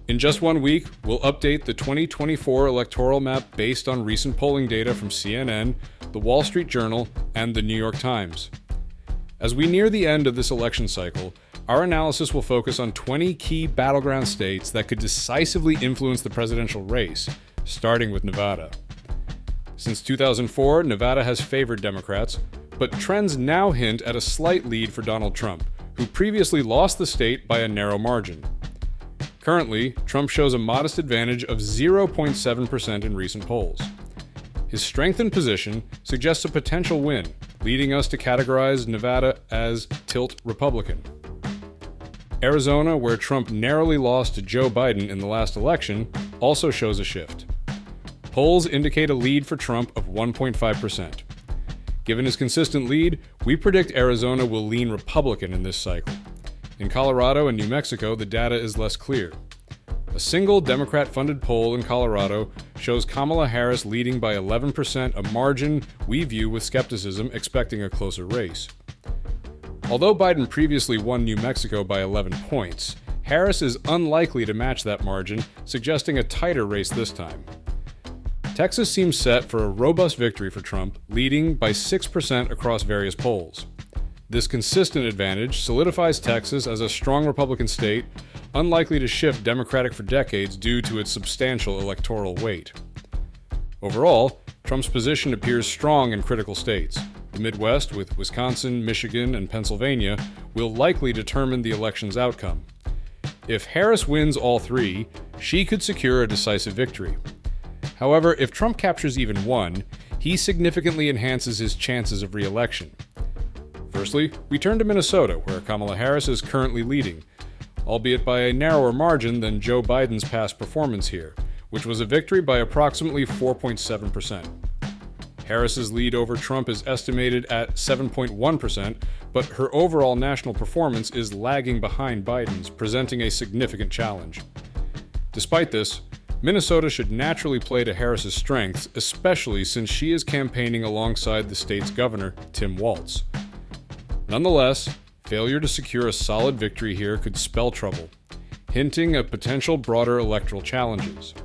In just 1 week, we'll update the 2024 electoral map based on recent polling data from CNN, The Wall Street Journal, and The New York Times. As we near the end of this election cycle, our analysis will focus on 20 key battleground states that could decisively influence the presidential race, starting with Nevada. Since 2004, Nevada has favored Democrats, but trends now hint at a slight lead for Donald Trump, who previously lost the state by a narrow margin. Currently, Trump shows a modest advantage of 0.7% in recent polls. His strengthened position suggests a potential win, leading us to categorize Nevada as tilt Republican. Arizona, where Trump narrowly lost to Joe Biden in the last election, also shows a shift. Polls indicate a lead for Trump of 1.5%. Given his consistent lead, we predict Arizona will lean Republican in this cycle. In Colorado and New Mexico, the data is less clear. A single Democrat-funded poll in Colorado shows Kamala Harris leading by 11%, a margin we view with skepticism, expecting a closer race. Although Biden previously won New Mexico by 11 points, Harris is unlikely to match that margin, suggesting a tighter race this time. Texas seems set for a robust victory for Trump, leading by 6% across various polls. This consistent advantage solidifies Texas as a strong Republican state, unlikely to shift Democratic for decades due to its substantial electoral weight. Overall, Trump's position appears strong in critical states. The Midwest, with Wisconsin, Michigan, and Pennsylvania, will likely determine the election's outcome. If Harris wins all three, she could secure a decisive victory. However, if Trump captures even one, he significantly enhances his chances of re-election. Firstly, we turn to Minnesota, where Kamala Harris is currently leading, albeit by a narrower margin than Joe Biden's past performance here, which was a victory by approximately 4.7%. Harris's lead over Trump is estimated at 7.1%, but her overall national performance is lagging behind Biden's, presenting a significant challenge. Despite this, Minnesota should naturally play to Harris's strengths, especially since she is campaigning alongside the state's governor, Tim Walz. Nonetheless, failure to secure a solid victory here could spell trouble, hinting at potential broader electoral challenges.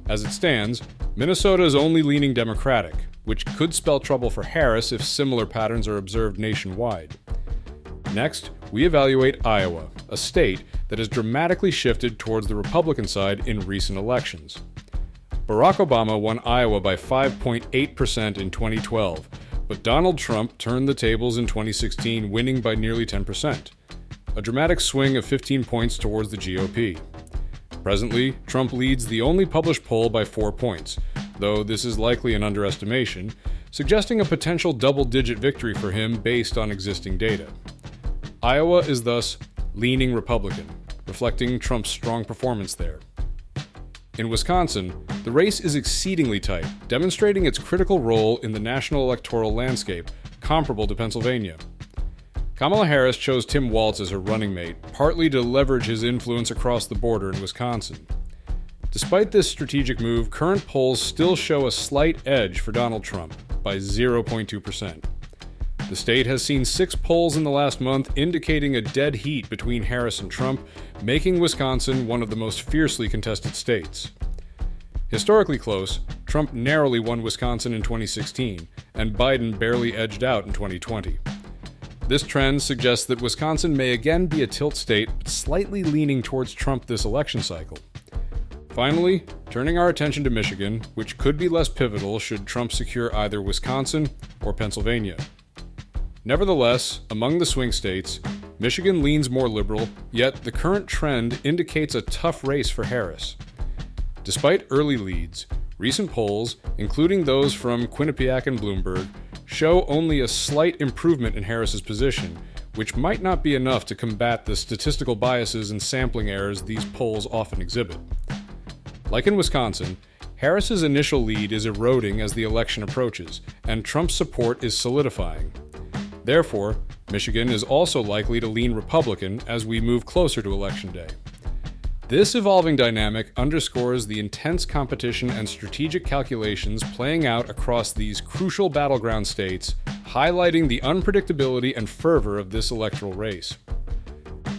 As it stands, Minnesota is only leaning Democratic, which could spell trouble for Harris if similar patterns are observed nationwide. Next, we evaluate Iowa, a state that has dramatically shifted towards the Republican side in recent elections. Barack Obama won Iowa by 5.8% in 2012, but Donald Trump turned the tables in 2016, winning by nearly 10%, a dramatic swing of 15 points towards the GOP. Presently, Trump leads the only published poll by 4 points, though this is likely an underestimation, suggesting a potential double-digit victory for him based on existing data. Iowa is thus leaning Republican, reflecting Trump's strong performance there. In Wisconsin, the race is exceedingly tight, demonstrating its critical role in the national electoral landscape, comparable to Pennsylvania. Kamala Harris chose Tim Walz as her running mate, partly to leverage his influence across the border in Wisconsin. Despite this strategic move, current polls still show a slight edge for Donald Trump, by 0.2%. The state has seen 6 polls in the last month indicating a dead heat between Harris and Trump, making Wisconsin one of the most fiercely contested states. Historically close, Trump narrowly won Wisconsin in 2016, and Biden barely edged out in 2020. This trend suggests that Wisconsin may again be a tilt state, but slightly leaning towards Trump this election cycle. Finally, turning our attention to Michigan, which could be less pivotal should Trump secure either Wisconsin or Pennsylvania. Nevertheless, among the swing states, Michigan leans more liberal, yet the current trend indicates a tough race for Harris. Despite early leads, recent polls, including those from Quinnipiac and Bloomberg, show only a slight improvement in Harris's position, which might not be enough to combat the statistical biases and sampling errors these polls often exhibit. Like in Wisconsin, Harris's initial lead is eroding as the election approaches, and Trump's support is solidifying. Therefore, Michigan is also likely to lean Republican as we move closer to Election Day. This evolving dynamic underscores the intense competition and strategic calculations playing out across these crucial battleground states, highlighting the unpredictability and fervor of this electoral race.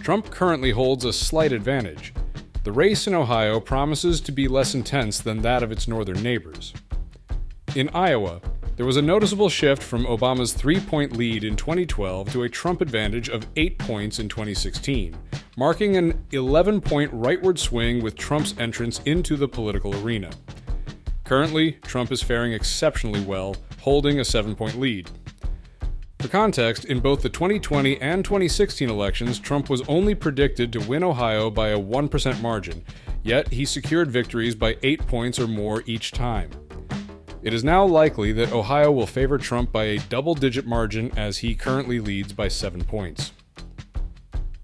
Trump currently holds a slight advantage. The race in Ohio promises to be less intense than that of its northern neighbors. In Iowa, there was a noticeable shift from Obama's 3-point lead in 2012 to a Trump advantage of 8 points in 2016, marking an 11-point rightward swing with Trump's entrance into the political arena. Currently, Trump is faring exceptionally well, holding a 7-point lead. For context, in both the 2020 and 2016 elections, Trump was only predicted to win Ohio by a 1% margin, yet he secured victories by 8 points or more each time. It is now likely that Ohio will favor Trump by a double-digit margin as he currently leads by 7 points.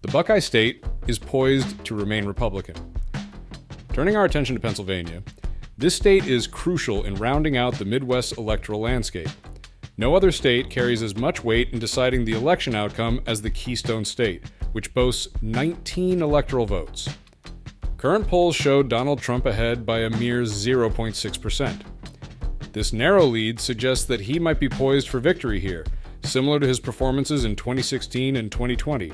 The Buckeye State is poised to remain Republican. Turning our attention to Pennsylvania, this state is crucial in rounding out the Midwest electoral landscape. No other state carries as much weight in deciding the election outcome as the Keystone State, which boasts 19 electoral votes. Current polls show Donald Trump ahead by a mere 0.6%. This narrow lead suggests that he might be poised for victory here, similar to his performances in 2016 and 2020.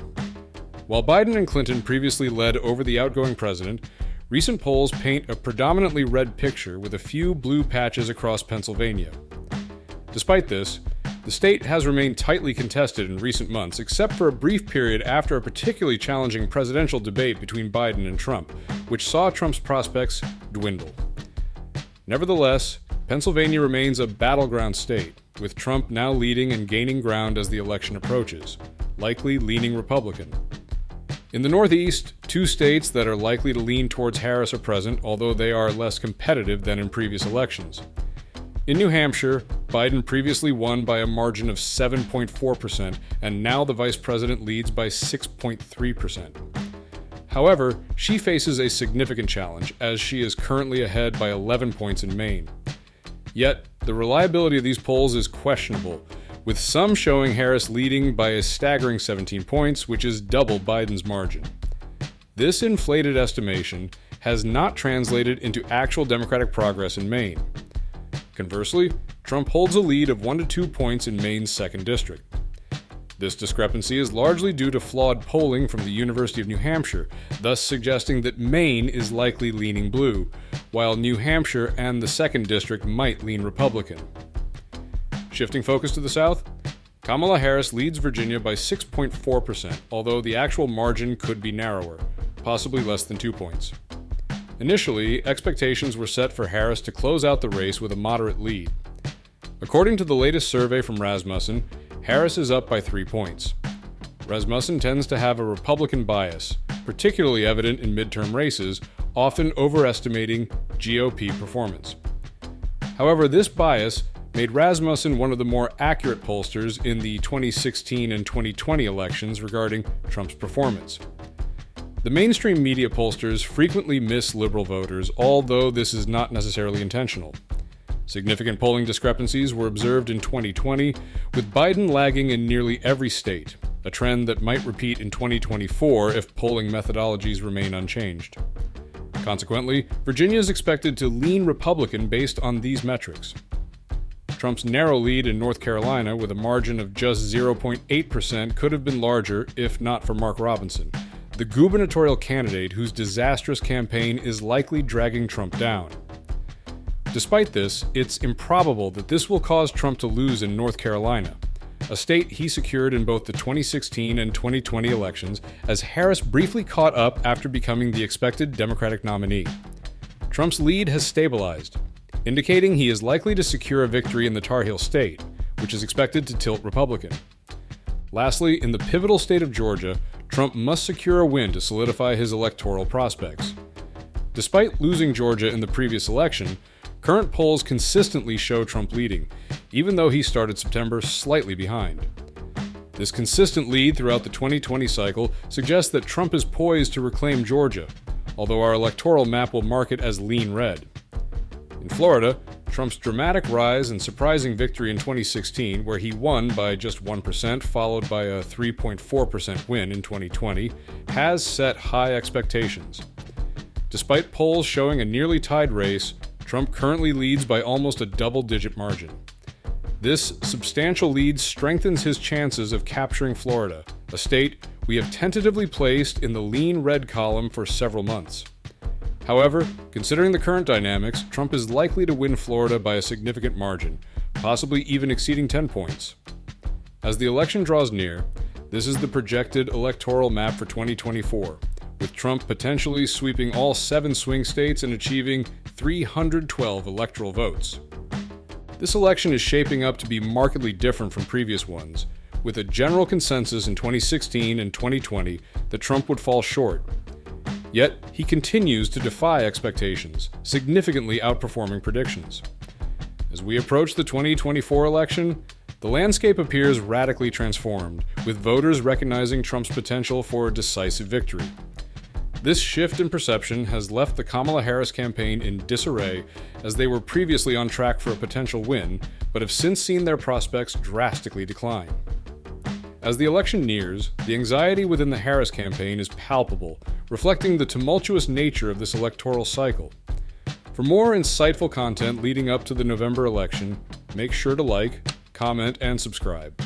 While Biden and Clinton previously led over the outgoing president, recent polls paint a predominantly red picture with a few blue patches across Pennsylvania. Despite this, the state has remained tightly contested in recent months, except for a brief period after a particularly challenging presidential debate between Biden and Trump, which saw Trump's prospects dwindle. Nevertheless, Pennsylvania remains a battleground state, with Trump now leading and gaining ground as the election approaches, likely leaning Republican. In the Northeast, 2 states that are likely to lean towards Harris are present, although they are less competitive than in previous elections. In New Hampshire, Biden previously won by a margin of 7.4%, and now the vice president leads by 6.3%. However, she faces a significant challenge, as she is currently ahead by 11 points in Maine. Yet, the reliability of these polls is questionable, with some showing Harris leading by a staggering 17 points, which is double Biden's margin. This inflated estimation has not translated into actual Democratic progress in Maine. Conversely, Trump holds a lead of 1 to 2 points in Maine's 2nd district. This discrepancy is largely due to flawed polling from the University of New Hampshire, thus suggesting that Maine is likely leaning blue, while New Hampshire and the 2nd district might lean Republican. Shifting focus to the South, Kamala Harris leads Virginia by 6.4%, although the actual margin could be narrower, possibly less than 2 points. Initially, expectations were set for Harris to close out the race with a moderate lead. According to the latest survey from Rasmussen, Harris is up by 3 points. Rasmussen tends to have a Republican bias, particularly evident in midterm races, often overestimating GOP performance. However, this bias made Rasmussen one of the more accurate pollsters in the 2016 and 2020 elections regarding Trump's performance. The mainstream media pollsters frequently miss liberal voters, although this is not necessarily intentional. Significant polling discrepancies were observed in 2020, with Biden lagging in nearly every state, a trend that might repeat in 2024 if polling methodologies remain unchanged. Consequently, Virginia is expected to lean Republican based on these metrics. Trump's narrow lead in North Carolina, with a margin of just 0.8%, could have been larger if not for Mark Robinson, the gubernatorial candidate whose disastrous campaign is likely dragging Trump down. Despite this, it's improbable that this will cause Trump to lose in North Carolina, a state he secured in both the 2016 and 2020 elections, as Harris briefly caught up after becoming the expected Democratic nominee. Trump's lead has stabilized, indicating he is likely to secure a victory in the Tar Heel state, which is expected to tilt Republican. Lastly, in the pivotal state of Georgia, Trump must secure a win to solidify his electoral prospects. Despite losing Georgia in the previous election, current polls consistently show Trump leading, even though he started September slightly behind. This consistent lead throughout the 2020 cycle suggests that Trump is poised to reclaim Georgia, although our electoral map will mark it as lean red. In Florida, Trump's dramatic rise and surprising victory in 2016, where he won by just 1%, followed by a 3.4% win in 2020, has set high expectations. Despite polls showing a nearly tied race, Trump currently leads by almost a double-digit margin. This substantial lead strengthens his chances of capturing Florida, a state we have tentatively placed in the lean red column for several months. However, considering the current dynamics, Trump is likely to win Florida by a significant margin, possibly even exceeding 10 points. As the election draws near, this is the projected electoral map for 2024, with Trump potentially sweeping all 7 swing states and achieving 312 electoral votes. This election is shaping up to be markedly different from previous ones, with a general consensus in 2016 and 2020 that Trump would fall short. Yet, he continues to defy expectations, significantly outperforming predictions. As we approach the 2024 election, the landscape appears radically transformed, with voters recognizing Trump's potential for a decisive victory. This shift in perception has left the Kamala Harris campaign in disarray, as they were previously on track for a potential win, but have since seen their prospects drastically decline. As the election nears, the anxiety within the Harris campaign is palpable, reflecting the tumultuous nature of this electoral cycle. For more insightful content leading up to the November election, make sure to like, comment, and subscribe.